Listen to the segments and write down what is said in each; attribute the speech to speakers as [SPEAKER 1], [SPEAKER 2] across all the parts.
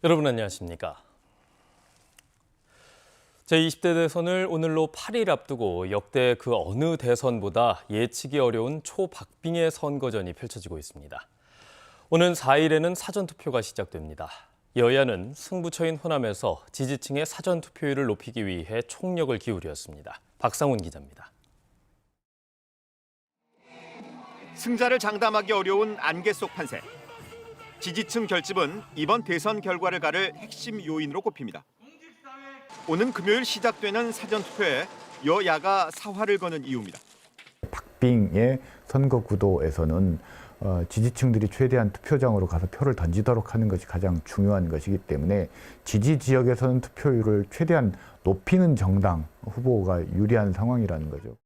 [SPEAKER 1] 여러분 안녕하십니까? 제20대 대선을 오늘로 8일 앞두고 역대 그 어느 대선보다 예측이 어려운 초박빙의 선거전이 펼쳐지고 있습니다. 오는 4일에는 사전투표가 시작됩니다. 여야는 승부처인 호남에서 지지층의 사전투표율을 높이기 위해 총력을 기울였습니다. 박상훈 기자입니다.
[SPEAKER 2] 승자를 장담하기 어려운 안개 속 판세. 지지층 결집은 이번 대선 결과를 가를 핵심 요인으로 꼽힙니다. 오는 금요일 시작되는 사전투표에 여야가 사활을 거는 이유입니다.
[SPEAKER 3] 박빙의 선거 구도에서는 지지층들이 최대한 투표장으로 가서 표를 던지도록 하는 것이 가장 중요한 것이기 때문에 지지 지역에서는 투표율을 최대한 높이는 정당 후보가 유리한 상황이라는 거죠.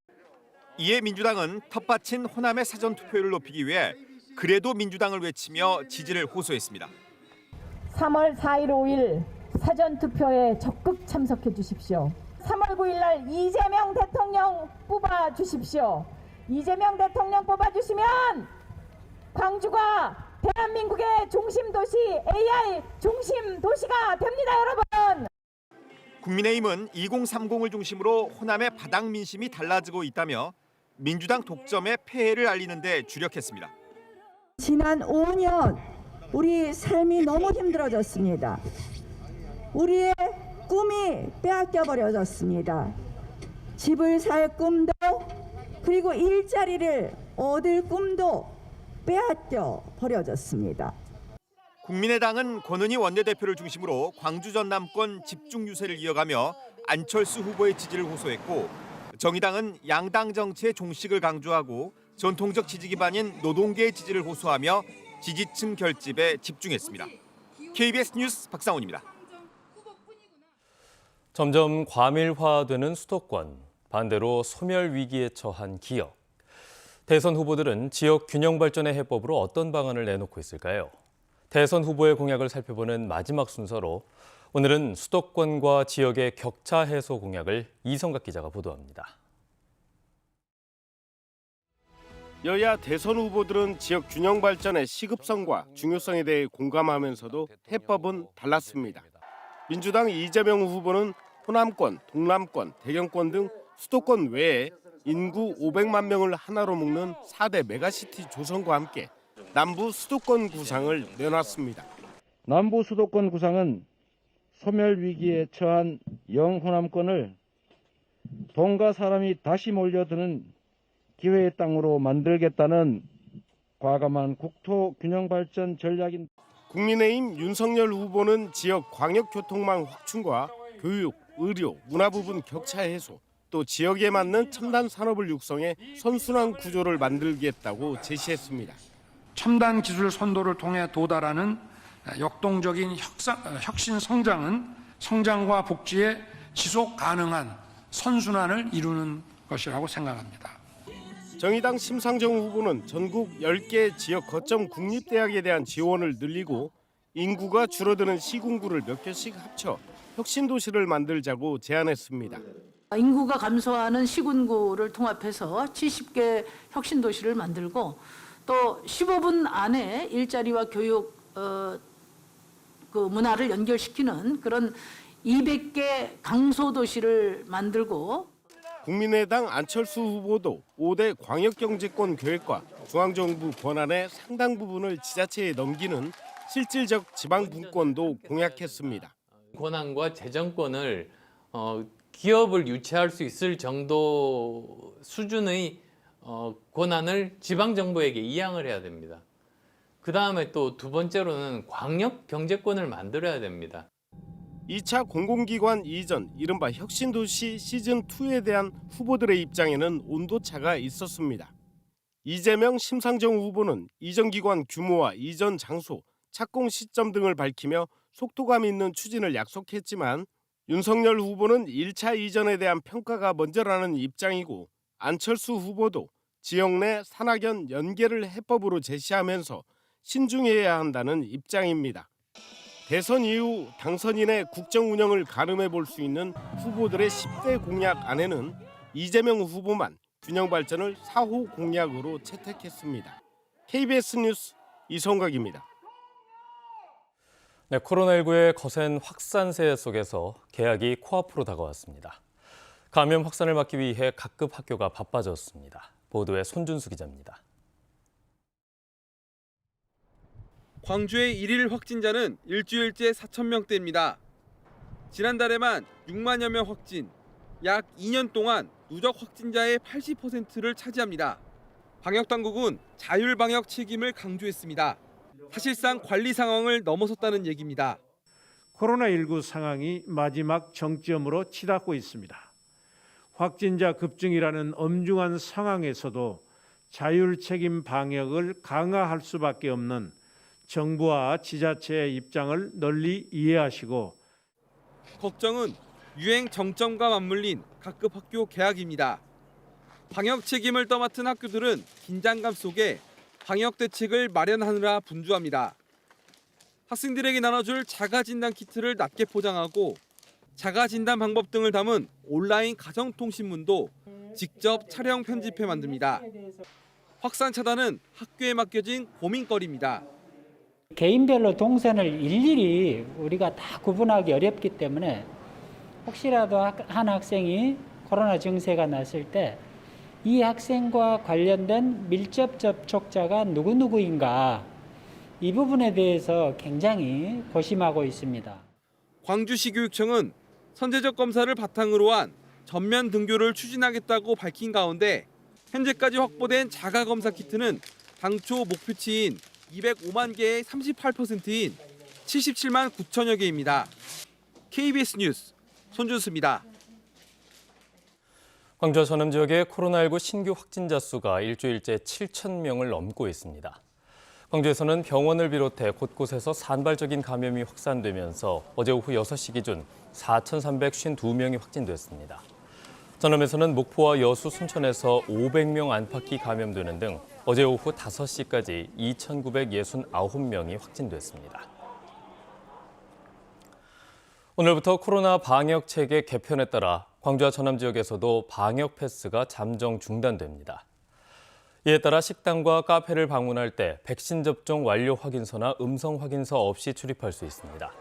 [SPEAKER 2] 이에 민주당은 텃밭인 호남의 사전투표율을 높이기 위해 그래도 민주당을 외치며 지지를 호소했습니다.
[SPEAKER 4] 3월 4일, 5일 사전투표에 적극 참석해 주십시오. 3월 9일 날 이재명 대통령 뽑아 주십시오. 이재명 대통령 뽑아 주시면 광주가 대한민국의 중심 도시, AI 중심 도시가 됩니다, 여러분.
[SPEAKER 2] 국민의힘은 2030을 중심으로 호남의 바닥 민심이 달라지고 있다며 민주당 독점의 폐해를 알리는 데 주력했습니다.
[SPEAKER 5] 지난 5년 우리 삶이 너무 힘들어졌습니다. 우리의 꿈이 빼앗겨 버려졌습니다. 집을 살 꿈도 그리고 일자리를 얻을 꿈도 빼앗겨 버려졌습니다.
[SPEAKER 2] 국민의당은 권은희 원내대표를 중심으로 광주 전남권 집중 유세를 이어가며 안철수 후보의 지지를 호소했고, 정의당은 양당 정치의 종식을 강조하고 전통적 지지 기반인 노동계의 지지를 호소하며 지지층 결집에 집중했습니다. KBS 뉴스 박상훈입니다.
[SPEAKER 1] 점점 과밀화되는 수도권, 반대로 소멸 위기에 처한 기업. 대선 후보들은 지역 균형 발전의 해법으로 어떤 방안을 내놓고 있을까요? 대선 후보의 공약을 살펴보는 마지막 순서로 오늘은 수도권과 지역의 격차 해소 공약을 이성각 기자가 보도합니다.
[SPEAKER 6] 여야 대선 후보들은 지역 균형 발전의 시급성과 중요성에 대해 공감하면서도 해법은 달랐습니다. 민주당 이재명 후보는 호남권, 동남권, 대경권 등 수도권 외에 인구 500만 명을 하나로 묶는 4대 메가시티 조성과 함께 남부 수도권 구상을 내놨습니다.
[SPEAKER 7] 남부 수도권 구상은 소멸 위기에 처한 영호남권을 돈과 사람이 다시 몰려드는 기회의 땅으로 만들겠다는 과감한 국토 균형 발전 전략입니다.
[SPEAKER 6] 국민의힘 윤석열 후보는 지역 광역교통망 확충과 교육, 의료, 문화 부분 격차 해소, 또 지역에 맞는 첨단 산업을 육성해 선순환 구조를 만들겠다고 제시했습니다.
[SPEAKER 8] 첨단 기술 선도를 통해 도달하는 역동적인 혁신 성장은 성장과 복지의 지속 가능한 선순환을 이루는 것이라고 생각합니다.
[SPEAKER 6] 정의당 심상정 후보는 전국 10개 지역 거점 국립대학에 대한 지원을 늘리고 인구가 줄어드는 시군구를 몇 개씩 합쳐 혁신도시를 만들자고 제안했습니다.
[SPEAKER 9] 인구가 감소하는 시군구를 통합해서 70개 혁신도시를 만들고 또 15분 안에 일자리와 교육 그 문화를 연결시키는 그런 200개 강소도시를 만들고,
[SPEAKER 6] 국민의당 안철수 후보도 5대 광역경제권 계획과 중앙정부 권한의 상당 부분을 지자체에 넘기는 실질적 지방분권도 공약했습니다.
[SPEAKER 10] 권한과 재정권을 기업을 유치할 수 있을 정도 수준의 권한을 지방정부에게 이양을 해야 됩니다. 그 다음에 또 두 번째로는 광역 경제권을 만들어야 됩니다.
[SPEAKER 6] 2차 공공기관 이전, 이른바 혁신도시 시즌2에 대한 후보들의 입장에는 온도차가 있었습니다. 이재명, 심상정 후보는 이전 기관 규모와 이전 장소, 착공 시점 등을 밝히며 속도감 있는 추진을 약속했지만 윤석열 후보는 1차 이전에 대한 평가가 먼저라는 입장이고, 안철수 후보도 지역 내 산학연 연계를 해법으로 제시하면서 신중해야 한다는 입장입니다. 대선 이후 당선인의 국정 운영을 가늠해 볼 수 있는 후보들의 10대 공약 안에는 이재명 후보만 균형 발전을 4호 공약으로 채택했습니다. KBS 뉴스 이성각입니다.
[SPEAKER 1] 네, 코로나19의 거센 확산세 속에서 개학이 코앞으로 다가왔습니다. 감염 확산을 막기 위해 각급 학교가 바빠졌습니다. 보도에 손준수 기자입니다.
[SPEAKER 11] 광주의 일일 확진자는 일주일째 4,000명대입니다. 지난달에만 6만여 명 확진, 약 2년 동안 누적 확진자의 80%를 차지합니다. 방역당국은 자율방역 책임을 강조했습니다. 사실상 관리 상황을 넘어섰다는 얘기입니다.
[SPEAKER 12] 코로나19 상황이 마지막 정점으로 치닫고 있습니다. 확진자 급증이라는 엄중한 상황에서도 자율 책임 방역을 강화할 수밖에 없는 정부와 지자체의 입장을 널리 이해하시고
[SPEAKER 11] 걱정은 유행 정점과 맞물린 각급 학교 개학입니다. 방역 책임을 떠맡은 학교들은 긴장감 속에 방역 대책을 마련하느라 분주합니다. 학생들에게 나눠줄 자가진단 키트를 낮게 포장하고 자가진단 방법 등을 담은 온라인 가정통신문도 직접 촬영 편집해 만듭니다. 확산 차단은 학교에 맡겨진 고민거리입니다.
[SPEAKER 13] 개인별로 동선을 일일이 우리가 다 구분하기 어렵기 때문에 혹시라도 한 학생이 코로나 증세가 났을 때 이 학생과 관련된 밀접 접촉자가 누구인가 이 부분에 대해서 굉장히 고심하고 있습니다.
[SPEAKER 11] 광주시 교육청은 선제적 검사를 바탕으로 한 전면 등교를 추진하겠다고 밝힌 가운데 현재까지 확보된 자가검사 키트는 당초 목표치인 205만 개의 38%인 77만 9천여 개입니다. KBS 뉴스 손준수입니다.
[SPEAKER 1] 광주와 전남 지역의 코로나19 신규 확진자 수가 일주일째 7,000명을 넘고 있습니다. 광주에서는 병원을 비롯해 곳곳에서 산발적인 감염이 확산되면서 어제 오후 6시 기준 4,352명이 확진됐습니다. 전남에서는 목포와 여수, 순천에서 500명 안팎이 감염되는 등 어제 오후 5시까지 2,969명이 확진됐습니다. 오늘부터 코로나 방역 체계 개편에 따라 광주와 전남 지역에서도 방역 패스가 잠정 중단됩니다. 이에 따라 식당과 카페를 방문할 때 백신 접종 완료 확인서나 음성 확인서 없이 출입할 수 있습니다.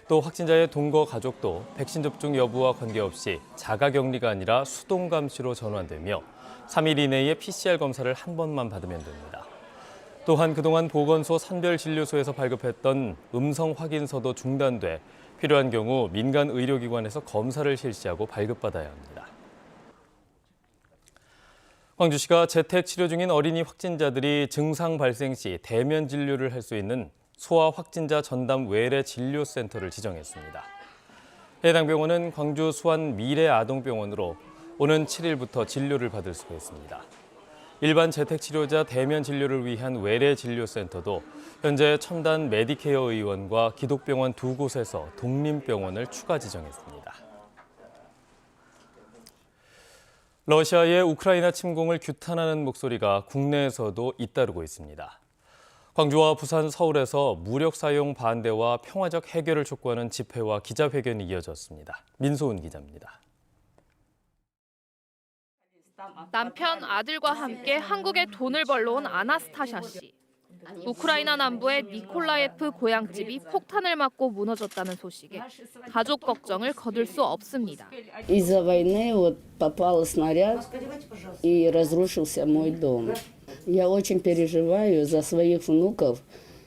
[SPEAKER 1] 또 확진자의 동거 가족도 백신 접종 여부와 관계없이 자가격리가 아니라 수동감시로 전환되며 3일 이내에 PCR 검사를 한 번만 받으면 됩니다. 또한 그동안 보건소 선별진료소에서 발급했던 음성 확인서도 중단돼 필요한 경우 민간 의료기관에서 검사를 실시하고 발급받아야 합니다. 광주시가 재택 치료 중인 어린이 확진자들이 증상 발생 시 대면 진료를 할 수 있는 소아 확진자 전담 외래 진료센터를 지정했습니다. 해당 병원은 광주 수원 미래아동병원으로 오는 7일부터 진료를 받을 수가 있습니다. 일반 재택치료자 대면 진료를 위한 외래 진료센터도 현재 첨단 메디케어 의원과 기독병원 두 곳에서 독립병원을 추가 지정했습니다. 러시아의 우크라이나 침공을 규탄하는 목소리가 국내에서도 잇따르고 있습니다. 광주와 부산, 서울에서 무력 사용 반대와 평화적 해결을 촉구하는 집회와 기자회견이 이어졌습니다. 민소은 기자입니다.
[SPEAKER 14] 남편, 아들과 함께 한국에 돈을 벌러 온 아나스타샤 씨. 우크라이나 남부의 미콜라예프 고향집이 폭탄을 맞고 무너졌다는 소식에 가족 걱정을 거둘 수 없습니다.
[SPEAKER 15] Из-за войны вот попал снаряд и разрушился мой дом. Я очень переживаю за своих внуков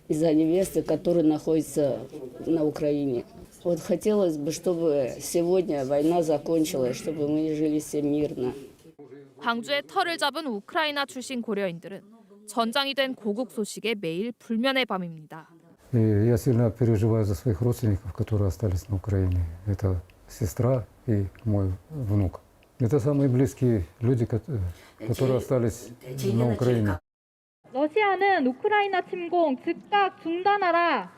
[SPEAKER 15] и за невесты, которые находятся на Украине. Вот хотелось бы, чтобы сегодня война закончилась, чтобы мы жили все мирно.
[SPEAKER 14] 광주의 터를 잡은 우크라이나 출신 고려인들은 전장이 된 고국 소식에 매일 불면의 밤입니다.
[SPEAKER 16] Я сильно переживаю за своих родственников, которые остались на Украине. Это сестра и мой внук. Это самые близкие люди, которые остались на Украине.
[SPEAKER 17] 러시아는 우크라이나 침공 즉각 중단하라.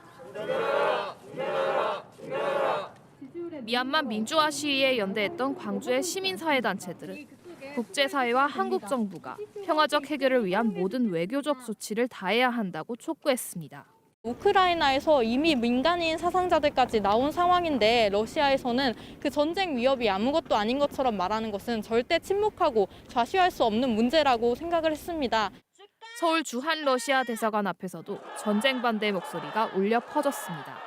[SPEAKER 14] 미얀마 민주화 시위에 연대했던 광주의 시민사회단체들은 국제사회와 한국 정부가 평화적 해결을 위한 모든 외교적 조치를 다해야 한다고 촉구했습니다.
[SPEAKER 17] 우크라이나에서 이미 민간인 사상자들까지 나온 상황인데 러시아에서는 그 전쟁 위협이 아무것도 아닌 것처럼 말하는 것은 절대 침묵하고 좌시할 수 없는 문제라고 생각을 했습니다.
[SPEAKER 14] 서울 주한 러시아 대사관 앞에서도 전쟁 반대 목소리가 울려 퍼졌습니다.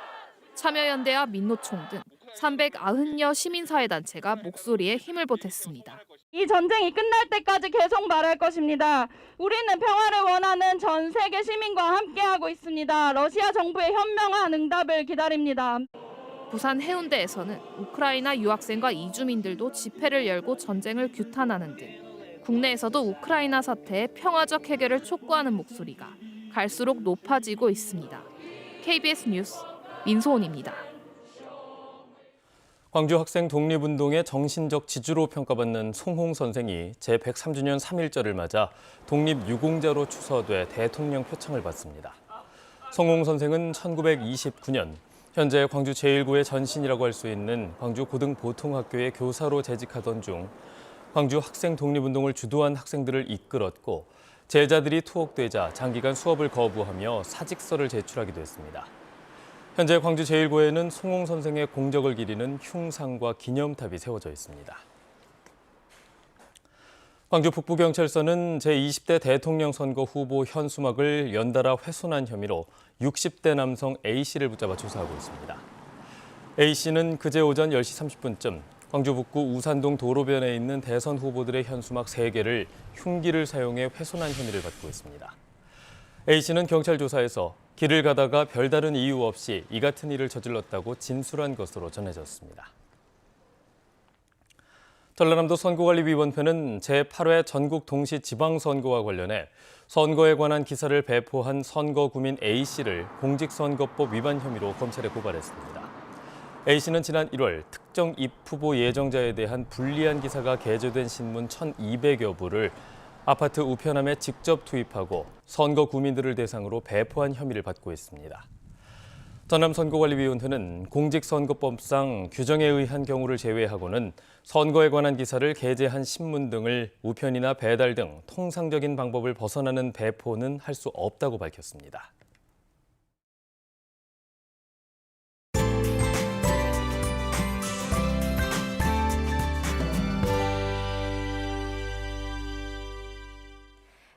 [SPEAKER 14] 참여연대와 민노총 등 390여 시민사회단체가 목소리에 힘을 보탰습니다.
[SPEAKER 17] 이 전쟁이 끝날 때까지 계속 말할 것입니다. 우리는 평화를 원하는 전 세계 시민과 함께하고 있습니다. 러시아 정부의 현명한 응답을 기다립니다.
[SPEAKER 14] 부산 해운대에서는 우크라이나 유학생과 이주민들도 집회를 열고 전쟁을 규탄하는 등 국내에서도 우크라이나 사태의 평화적 해결을 촉구하는 목소리가 갈수록 높아지고 있습니다. KBS 뉴스 민소은입니다.
[SPEAKER 1] 광주 학생 독립운동의 정신적 지주로 평가받는 송홍 선생이 제103주년 3.1절을 맞아 독립유공자로 추서돼 대통령 표창을 받습니다. 송홍 선생은 1929년 현재 광주 제1구의 전신이라고 할 수 있는 광주 고등보통학교의 교사로 재직하던 중 광주 학생 독립운동을 주도한 학생들을 이끌었고 제자들이 투옥되자 장기간 수업을 거부하며 사직서를 제출하기도 했습니다. 현재 광주 제1구에는 송홍 선생의 공적을 기리는 흉상과 기념탑이 세워져 있습니다. 광주 북부경찰서는 제20대 대통령 선거 후보 현수막을 연달아 훼손한 혐의로 60대 남성 A씨를 붙잡아 조사하고 있습니다. A씨는 그제 오전 10시 30분쯤 광주 북구 우산동 도로변에 있는 대선 후보들의 현수막 3개를 흉기를 사용해 훼손한 혐의를 받고 있습니다. A씨는 경찰 조사에서 길을 가다가 별다른 이유 없이 이 같은 일을 저질렀다고 진술한 것으로 전해졌습니다. 전라남도 선거관리위원회는 제8회 전국 동시지방선거와 관련해 선거에 관한 기사를 배포한 선거구민 A씨를 공직선거법 위반 혐의로 검찰에 고발했습니다. A씨는 지난 1월 특정 입후보 예정자에 대한 불리한 기사가 게재된 신문 1,200여 부를 아파트 우편함에 직접 투입하고 선거 구민들을 대상으로 배포한 혐의를 받고 있습니다. 전남선거관리위원회는 공직선거법상 규정에 의한 경우를 제외하고는 선거에 관한 기사를 게재한 신문 등을 우편이나 배달 등 통상적인 방법을 벗어나는 배포는 할 수 없다고 밝혔습니다.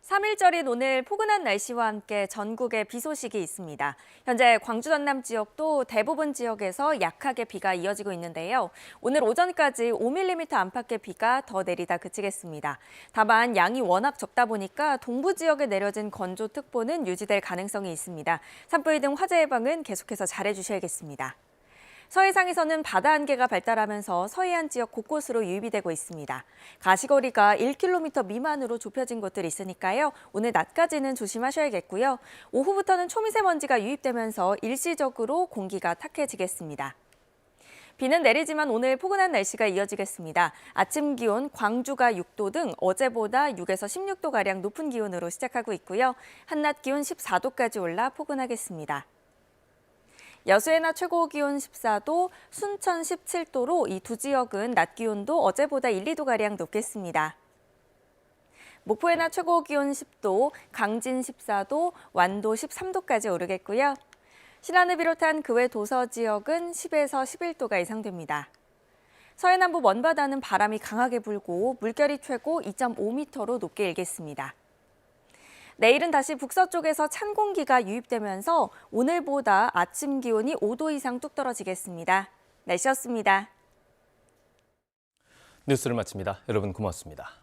[SPEAKER 18] (3.1절인) 오늘 포근한 날씨와 함께 전국에 비 소식이 있습니다. 현재 광주 전남 지역도 대부분 지역에서 약하게 비가 이어지고 있는데요. 오늘 오전까지 5mm 안팎의 비가 더 내리다 그치겠습니다. 다만 양이 워낙 적다 보니까 동부 지역에 내려진 건조특보는 유지될 가능성이 있습니다. 산불 등 화재 예방은 계속해서 잘해주셔야겠습니다. 서해상에서는 바다 안개가 발달하면서 서해안 지역 곳곳으로 유입이 되고 있습니다. 가시거리가 1km 미만으로 좁혀진 곳들이 있으니까요. 오늘 낮까지는 조심하셔야겠고요. 오후부터는 초미세먼지가 유입되면서 일시적으로 공기가 탁해지겠습니다. 비는 내리지만 오늘 포근한 날씨가 이어지겠습니다. 아침 기온 광주가 6도 등 어제보다 6에서 16도가량 높은 기온으로 시작하고 있고요. 한낮 기온 14도까지 올라 포근하겠습니다. 여수의 낮 최고 기온 14도, 순천 17도로 이 두 지역은 낮 기온도 어제보다 1, 2도가량 높겠습니다. 목포의 낮 최고 기온 10도, 강진 14도, 완도 13도까지 오르겠고요. 신안을 비롯한 그 외 도서 지역은 10에서 11도가 예상됩니다. 서해남부 먼바다는 바람이 강하게 불고 물결이 최고 2.5m로 높게 일겠습니다. 내일은 다시 북서쪽에서 찬 공기가 유입되면서 오늘보다 아침 기온이 5도 이상 뚝 떨어지겠습니다. 날씨였습니다.
[SPEAKER 1] 뉴스를 마칩니다. 여러분 고맙습니다.